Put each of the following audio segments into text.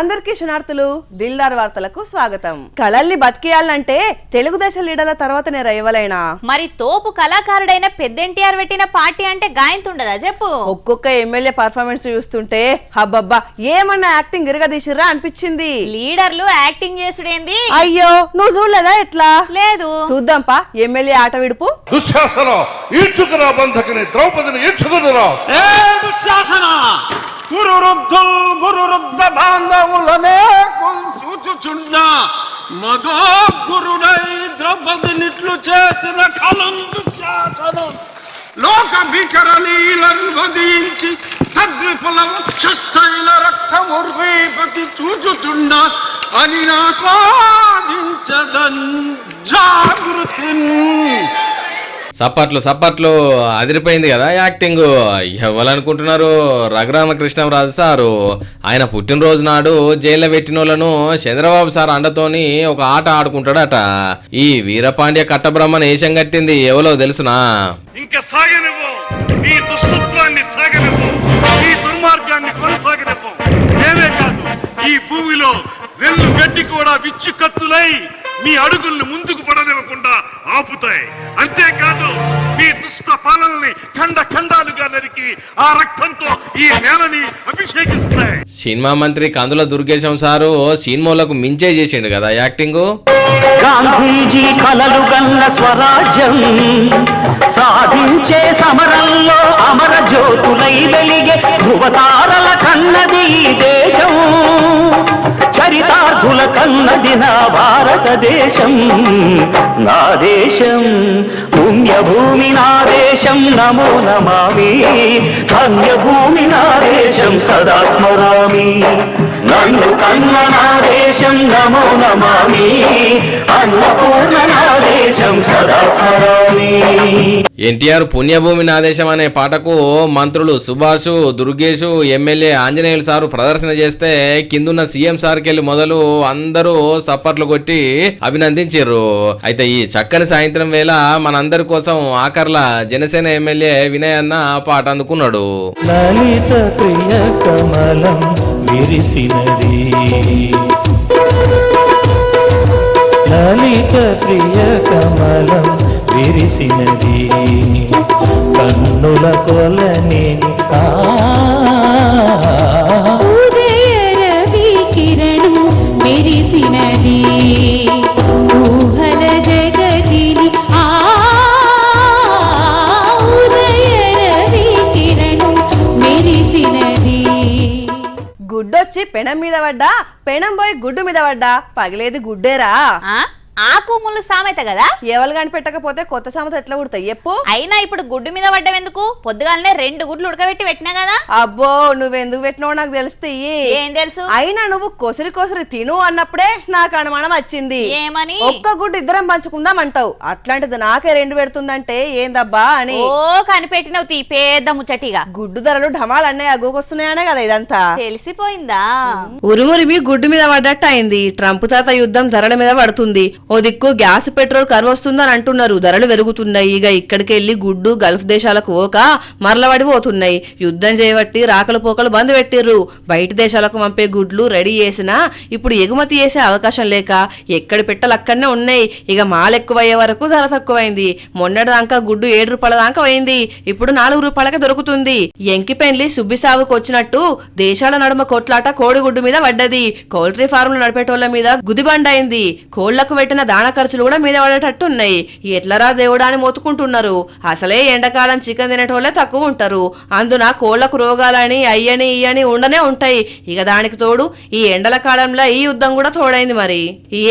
అందరికీ శనార్థులు దిల్దార్ వార్తలకు స్వాగతం. కళల్ని బతికేయాలంటే తెలుగుదేశం లీడర్ల తర్వాతనే రైవలైనా మరి తోపు కళాకారుడైన పెద్ద ఎన్టీఆర్ పెట్టిన పార్టీ అంటే గాయంతుండదా చెప్పు. ఒక్కొక్క ఎమ్మెల్యే పర్ఫార్మెన్స్ చూస్తుంటే హబ్బబ్బా ఏమన్నా యాక్టింగ్ ఇరగదీసిర్రా అనిపించింది. లీడర్లు యాక్టింగ్ చేసుడేంది? అయ్యో నువ్వు చూడలేదా ఎట్లా? లేదు. చూద్దాంపా ఎమ్మెల్యే ఆట విడుపు. దుశ్శాసన ఈడ్చుకురా బంధకుని ద్రౌపదిని ఈడ్చుకురా. ఏ దుశ్శాసన గురురుద్ధ బాంధవులనే చూచుచున్నా మగో గురుడై ద్రౌపదినిట్లు చేసిన కలం దుశ్శాసనం. లోక భీకర నీలను వధించి తద్విపుల వక్షస్థైల రక్తముర్వీపతి చూచుచున్నా అని ఆస్వాదించదన్ జాగృతి. సప్పట్లు అదిరిపోయింది కదా యాక్టింగ్. ఎవరనుకుంటున్నారు? రఘురామకృష్ణరాజు సారు ఆయన పుట్టినరోజు నాడు జైల్లో పెట్టినోళ్లను చంద్రబాబు సార్ అండతోని ఒక ఆట ఆడుకుంటాడట. ఈ వీరపాండ్య కట్టబ్రహ్మను ఏషం కట్టింది ఎవరో తెలుసునా? ఇంకా సాగనివ్వు, ఈ దుష్టత్వాన్ని సాగనివ్వు, ఈ దుర్మార్గాన్ని కొనసాగనివ్వు. ఏమే కాదు, ఈ భూమిలో వెళ్ళు గడ్డి కూడా విచ్చు కత్తులై మీ అడుగుల్ని ముందుకు పడనివ్వకుండా ఆపుతాయి. అంతేకాదు మీ దుష్ట పాలనని ఖండాలుగా నరికి ఆ రక్తంతో ఈ నేలని అభిషేకిస్తాయి. సినిమా మంత్రి కందుల దుర్గేశం సారు సినిమాలకు మించే చేసిండు కదా యాక్టింగ్. గాంధీజీ కలలు గన్న స్వరాజ్యం సాధించే సమరంలో అమర జ్యోతులై వెలిగే ధృవతారల కన్నది ఈ దేశం. చరితార్థుల కన్నది నా భారతదేశం. నా దేశం పుణ్యభూమి, నా దేశం నమో నమామి. ధన్యభూమి నా దేశం సదా స్మరామి. నన్ను కన్న నా దేశం నమో నమామి. అన్నపూర్ణ నా దేశం సదా స్మరామి. ఎన్టీఆర్ పుణ్యభూమి నా దేశం అనే పాటకు మంత్రులు సుభాష్, దుర్గేష్, ఎమ్మెల్యే ఆంజనేయులు సారు ప్రదర్శన చేస్తే కిందున్న సీఎం సార్కెళ్ళి మొదలు అందరూ సప్పట్లు కొట్టి అభినందించారు. అయితే ఈ చక్కని సాయంత్రం వేళ మనందరి కోసం ఆకర్ల జనసేన ఎమ్మెల్యే వినయ్ అన్న పాట అందుకున్నాడు. లలిత ప్రియ కమలం విరిసినది, లలిత ప్రియ కమలం విరిసినది, కన్నుల కొలని ఉదయ రవి కిరణం మెరిసినది, ఊహల జగతిని ఉదయ రవి కిరణం మెరిసినది. గుడ్డొచ్చి పెనం మీద పడ్డా, పెనం పోయి గుడ్డు మీద పడ్డా పగిలేది గుడ్డేరా. ఆకు ముళ్ళు సామెత కదా. ఎవరు కనిపెట్టకపోతే కొత్త సామెత ఎట్లా ఉడతాయి చెప్పు. అయినా ఇప్పుడు గుడ్డు మీద పడ్డం ఎందుకు? పొద్దుగాలనే 2 గుడ్లు ఉడకబెట్టి పెట్టినా కదా. అబ్బో నువ్వెందుకు పెట్టినావు నాకు తెలుస్తాయి. ఏం తెలుసు? అయినా నువ్వు కొసరి తిను అన్నప్పుడే నాకు అనుమానం వచ్చింది. ఏమని? ఒక్క గుడ్డు ఇద్దరం పంచుకుందాం అంటావు, అట్లాంటిది నాకే 2 పెడుతుందంటే ఏందబ్బా అని. ఓ కనిపెట్టినవు తీ పెద్ద ముచ్చటిగా. గుడ్డు ధరలు ఢమాల్ అన్నయ్య అగ్గుకొస్తున్నాయనే కదా ఇదంతా. తెలిసిపోయిందా? ఉరుమురిమి గుడ్డు మీద పడ్డట్టు అయింది. ట్రంప్ తాత యుద్ధం ధరల మీద పడుతుంది. ఓ దిక్కు గ్యాస్ పెట్రోల్ కరువు వస్తుందని అంటున్నారు, ధరలు పెరుగుతున్నాయి. ఇక ఇక్కడికి వెళ్లి గుడ్డు గల్ఫ్ దేశాలకు ఓక మరలబడిపోతున్నాయి. యుద్ధం చేయబట్టి రాకలు పోకలు బంద్ పెట్టిర్రు. బయట దేశాలకు పంపే గుడ్లు రెడీ చేసినా ఇప్పుడు ఎగుమతి చేసే అవకాశం లేక ఎక్కడి పెట్టలు అక్కడనే ఉన్నాయి. ఇక మాల్ ఎక్కువయ్యే వరకు ధర తక్కువైంది. మొన్నటిదాకా గుడ్డు 7 రూపాయల దాకా అయింది, ఇప్పుడు 4 రూపాయలకే దొరుకుతుంది. ఎంకిపెండ్లి సుబ్బిసాగుకు వచ్చినట్టు దేశాల నడుమ కొట్లాట కోడిగుడ్డు మీద పడ్డది. పౌల్ట్రీ ఫార్ములు నడిపేటోళ్ల మీద గుదిబండైంది. కోళ్లకు పెట్టిన దాణ ఖర్చులు కూడా మీద పడేటట్టు ఉన్నాయి. ఎట్లరా దేవుడా అని మొత్తుకుంటున్నారు. అసలే ఎండాకాలం చికెన్ తినేటోళ్లే తక్కువ ఉంటారు. అందున కోళ్లకు రోగాలని అయ్యని ఇయ్యని ఉండనే ఉంటాయి. ఇక దానికి తోడు ఈ ఎండల కాలంలో ఈ యుద్ధం కూడా తోడైంది. మరి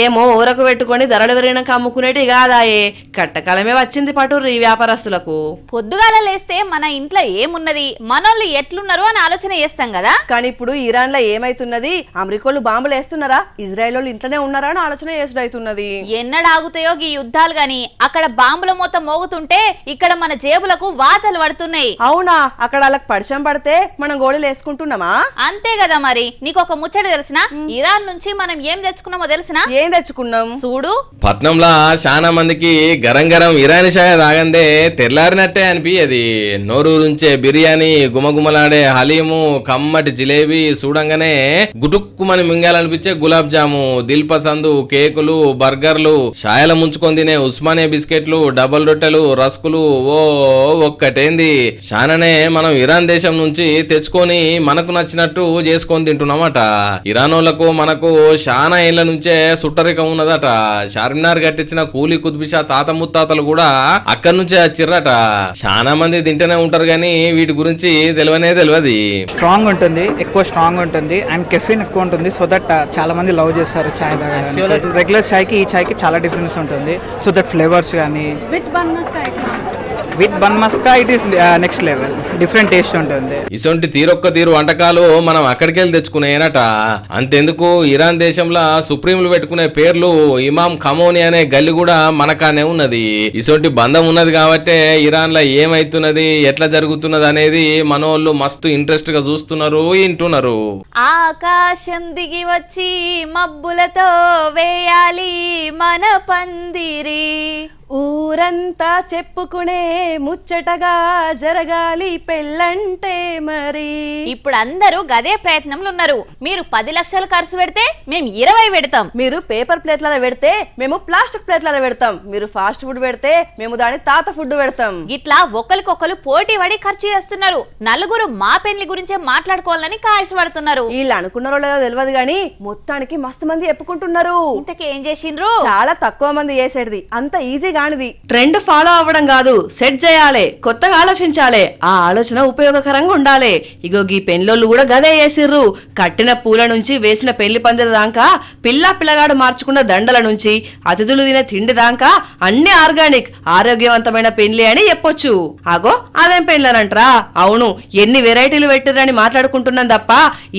ఏమో ఊరకు పెట్టుకుని ధరలు పెరిగినాక అమ్ముకునేటి కాదాయే, కట్టకాలమే వచ్చింది పటుర్రు ఈ వ్యాపారస్తులకు. పొద్దుగాల లేస్తే మన ఇంట్లో ఏమున్నది, మనోళ్ళు ఎట్లున్నారు అని ఆలోచన చేస్తాం కదా. కానీ ఇప్పుడు ఇరాన్ లో ఏమైతున్నది? అమెరికాలు బాంబులు వేస్తున్నారా, ఇజ్రాయెల్ ఇంట్లోనే ఉన్నారా అని ఆలోచన చేసుడైతున్నది. ఎన్నడాగుతాయో ఈ యుద్ధాలు గాని అక్కడ బాంబుల మొత్తం మోగుతుంటే ఇక్కడ మన జేబులకు వాతలు పడుతున్నాయి. అవునా, అక్కడ వాళ్ళకి పరిచయం పడితే మనం గోళీలు వేసుకుంటున్నామా? అంతే కదా మరి. నీకు ఒక ముచ్చట తెలిసినా? ఇరాన్ నుంచి మనం ఏం తెచ్చుకున్నామో తెలిసినా? ఏం తెచ్చుకున్నాం చూడు. పట్నంలో చాలా మందికి గరం గరం ఇరానీ చాయ్ తాగందే తెల్లారినట్టే అనిపించేది. నోరూరుంచే బిర్యానీ, గుమగుమలాడే హలీము, కమ్మటి జిలేబీ చూడంగానే గుటుక్కుమని మింగాలనిపించే గులాబ్ జాము, దిల్ పసందు, కేకులు, బర్గర్లు, చాయల ముంచుకొని తినే ఉస్మానియా బిస్కెట్లు, డబల్ రొట్టెలు, రస్కులు, ఓ ఒక్కటేంది. చాననే మనం ఇరాన్ దేశం నుంచి తెచ్చుకొని మనకు నచ్చినట్టు చేసుకొని తింటున్నామట. ఇరానోళ్లకు మనకు చాలా ఏళ్ల నుంచే సుట్టరికం ఉన్నదట. చార్మినార్ కట్టించిన కూలీ కుద్బిషా తాత ముత్తాతలు కూడా అక్కడి నుంచే వచ్చిర్రట. చాలా మంది తింటూనే ఉంటారు కానీ వీటి గురించి తెలియనే తెలియదు. స్ట్రాంగ్ ఉంటుంది, ఎక్కువ స్ట్రాంగ్ ఉంటుంది అండ్ కెఫిన్ ఎక్కువ ఉంటుంది. సో దట్ చాలా మంది లవ్ చేస్తారు చాయ్ తాగడానికి. రెగ్యులర్ చాయ్కి ఈ చాయ్కి చాలా డిఫరెన్స్ ఉంటుంది. సో దట్ ఫ్లేవర్స్ కానీ with bun maska it is next level, different taste ఉంటుంది. ఇసొంటి తీరొక్క తీరు వంటకాలు మనం అక్కడికి వెళ్ళి తెచ్చుకునేనట. అంతెందుకు ఇరాన్ దేశంలో సుప్రీంలు పెట్టుకునే పేర్లు ఇమాం ఖమోని అనే గల్లి కూడా మనకానే ఉన్నది. ఇసొంటి బంధం ఉన్నది కాబట్టే ఇరాన్ లో ఏమైతున్నది, ఎట్లా జరుగుతున్నది అనేది మనోళ్ళు మస్తు ఇంట్రెస్ట్ గా చూస్తున్నారు, వింటున్నారు. ఆకాశం దిగి వచ్చి మబ్బులతో వేయాలి మన పందిరి, ఊరంతా చెప్పుకునే ముచ్చటగా జరగాలి పెళ్ళంటే మరి. ఇప్పుడు అందరూ గదే ప్రయత్నంలో ఉన్నారు. మీరు 10 లక్షలు ఖర్చు పెడితే మేము 20 పెడతాం. మీరు పేపర్ ప్లేట్లలో పెడితే మేము ప్లాస్టిక్ ప్లేట్లలో పెడతాం. మీరు ఫాస్ట్ ఫుడ్ పెడితే మేము దాని తాత ఫుడ్ పెడతాం. ఇట్లా ఒకరికొకరు పోటీ పడి ఖర్చు చేస్తున్నారు. నలుగురు మా పెళ్లి గురించే మాట్లాడుకోవాలని కాయసపడుతున్నారు. వీళ్ళు అనుకున్నారో లేదో తెలియదు గానీ మొత్తానికి మస్తు మంది చెప్పుకుంటున్నారు. ఇంతకేం చేసిండ్రు? చాలా తక్కువ మంది చేసేది, అంత ఈజీ కానిది. ట్రెండ్ ఫాలో అవ్వడం కాదు, సెట్ చేయాలి, కొత్తగా ఆలోచించాలి. ఆ ఆలోచన ఉపయోగకరంగా ఉండాలి. ఇగో ఈ పెళ్లోళ్ళు కూడా గదే చేసిర్రు. కట్టిన పూల నుంచి వేసిన పెళ్లి పందిర దాకా, పిల్లగాడు మార్చుకున్న దండల నుంచి అతిథులు తినే తిండి దాకా అన్ని ఆర్గానిక్, ఆరోగ్యవంతమైన పెళ్లి అని చెప్పొచ్చు. అగో అదేం పెళ్లనంటరా? అవును, ఎన్ని వెరైటీలు పెట్టిర్రు మాట్లాడుకుంటున్నాం తప్ప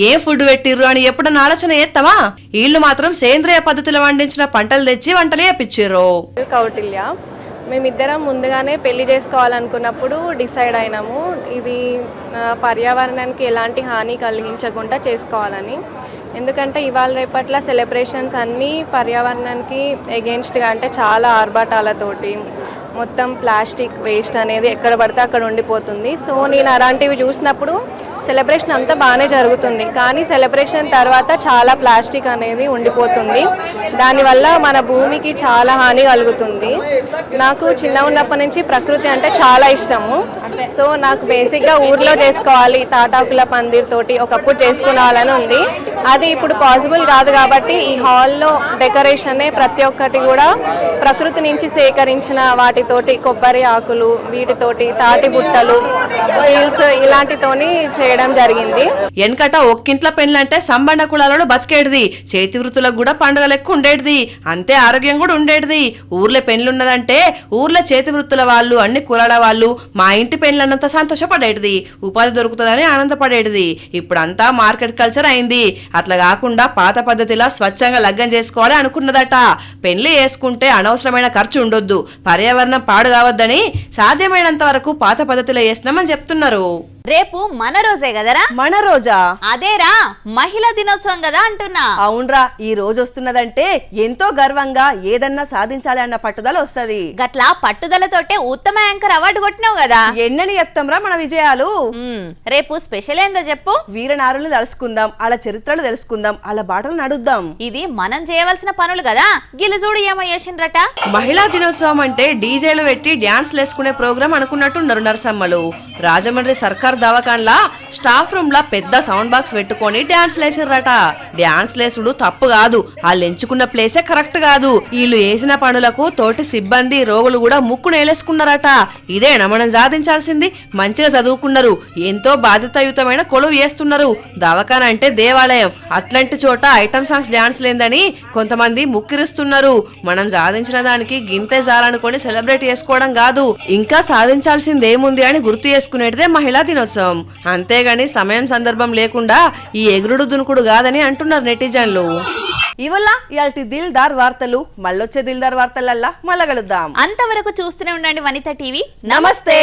ఏ ఫుడ్ పెట్టిర్రు అని ఎప్పుడన్నా ఆలోచన చేస్తావా? వీళ్ళు మాత్రం సేంద్రియ పద్ధతిలో వండించిన పంటలు తెచ్చి వంటలు చేపిచ్చిర్రు. కౌటిల్య, మేమిద్దరం ముందుగానే పెళ్లి చేసుకోవాలనుకున్నప్పుడు డిసైడ్ అయినాము ఇది పర్యావరణానికి ఎలాంటి హాని కలిగించకుండా చేసుకోవాలని. ఎందుకంటే ఇవాళ రేపట్ల సెలబ్రేషన్స్ అన్నీ పర్యావరణానికి ఎగెన్స్ట్గా, అంటే చాలా ఆర్భాటాలతోటి మొత్తం ప్లాస్టిక్ వేస్ట్ అనేది ఎక్కడ పడితే అక్కడ ఉండిపోతుంది. సో నేను అలాంటివి చూసినప్పుడు సెలబ్రేషన్ అంతా బాగానే జరుగుతుంది, కానీ సెలబ్రేషన్ తర్వాత చాలా ప్లాస్టిక్ అనేది ఉండిపోతుంది. దానివల్ల మన భూమికి చాలా హాని కలుగుతుంది. నాకు చిన్న ఉన్నప్పటి నుంచి ప్రకృతి అంటే చాలా ఇష్టము. సో నాకు బేసిక్గా ఊర్లో చేసుకోవాలి, తాటాకుల పందిర్ తోటి ఒకప్పుడు చేసుకోవాలని ఉంది. అది ఇప్పుడు పాసిబుల్ కాదు కాబట్టి ఈ హాల్లో డెకరేషనే ప్రతి ఒక్కటి కూడా ప్రకృతి నుంచి సేకరించిన వాటితోటి, కొబ్బరి ఆకులు, వీటితోటి తాటి బుట్టలు, రీల్స్ ఇలాంటితోని చేయడం జరిగింది. వెనకట ఒక్కింట్ల పెళ్ళంటే సంబంధ కులాలలో బతికేటిది, చేతి వృత్తులకు కూడా పండుగ లెక్క ఉండేటిది, అంతే ఆరోగ్యం కూడా ఉండేటిది. ఊర్లో పెళ్ళున్నదంటే ఊర్లో చేతి వృత్తుల వాళ్ళు, అన్ని కులాల వాళ్ళు మా ఇంటి పెళ్ళన్నంత సంతోషపడేటిది, ఉపాధి దొరుకుతుందని ఆనందపడేటిది. ఇప్పుడంతా మార్కెట్ కల్చర్ అయింది. అట్లా కాకుండా పాత పద్ధతిలా స్వచ్ఛంగా లగ్గం చేసుకోవాలి అనుకున్నదట. పెళ్లి చేసుకుంటే అనవసరమైన ఖర్చు ఉండొద్దు, పర్యావరణం పాడు కావద్దని సాధ్యమైనంత వరకు పాత పద్ధతిలో చేస్తున్నామని చెప్తున్నారు. రేపు మన రోజే కదరా? మన రోజా? అదేరా, మహిళా దినోత్సవం కదా అంటున్నా. అవునరా, ఈ రోజు వస్తున్నదంటే ఎంతో గర్వంగా ఏదన్నా సాధించాలి అన్న పట్టుదల వస్తది. గట్లా పట్టుదలతోటే ఉత్తమ యాంకర్ అవార్డు కొట్టినావు కదా. ఎన్నని చెప్తాంరా మన విజయాలు. రేపు స్పెషల్ ఏందో చెప్పు. వీరనారులు తెలుసుకుందాం, అలా చరిత్రలు తెలుసుకుందాం, అలా బాటలు నడుద్దాం. ఇది మనం చేయవలసిన పనులు కదా. గిలిజూడు ఏమో చేసిండ్రట. మహిళా దినోత్సవం అంటే డీజేలు పెట్టి డాన్స్ లేసుకునే ప్రోగ్రాం అనుకున్నట్టున్నారు నరసమ్మలు. రాజమండ్రి సర్కార్ దవాఖాన్లా స్టాఫ్ రూమ్ లా పెద్ద సౌండ్ బాక్స్ పెట్టుకొని డాన్స్ లేసిర్రట. డాన్స్ లేసుడు తప్పు కాదు, వాళ్ళు ఎంచుకున్న ప్లేసే కరెక్ట్ కాదు. వీళ్ళు వేసిన పనులకు తోటి సిబ్బంది, రోగులు కూడా ముక్కు నేలేసుకున్నారట. ఇదేనా మనం సాధించాల్సింది? మంచిగా చదువుకున్నారు, ఎంతో బాధ్యతాయుతమైన కొలువు చేస్తున్నారు. దవాఖాన అంటే దేవాలయం, అట్లాంటి చోట ఐటమ్ సాంగ్స్ డాన్స్ లేదని కొంతమంది ముక్కిరిస్తున్నారు. మనం సాధించిన దానికి గింతే జాలనుకొని సెలబ్రేట్ చేసుకోవడం కాదు, ఇంకా సాధించాల్సింది ఏముంది అని గుర్తు చేసుకునేటిదే మహిళా దినోత్సవం. అంతేగాని సమయం సందర్భం లేకుండా ఈ ఎగురుడు దునుకుడు కాదని అంటున్నారు నెటిజన్లు. ఇవల్ల ఇయాల్టి దిల్దార్ వార్తలు మళ్ళొచ్చే దిల్దార్ వార్తలల్లా మళ్ళగలుద్దాం. అంతవరకు చూస్తూనే ఉండండి వనిత టీవీ. నమస్తే.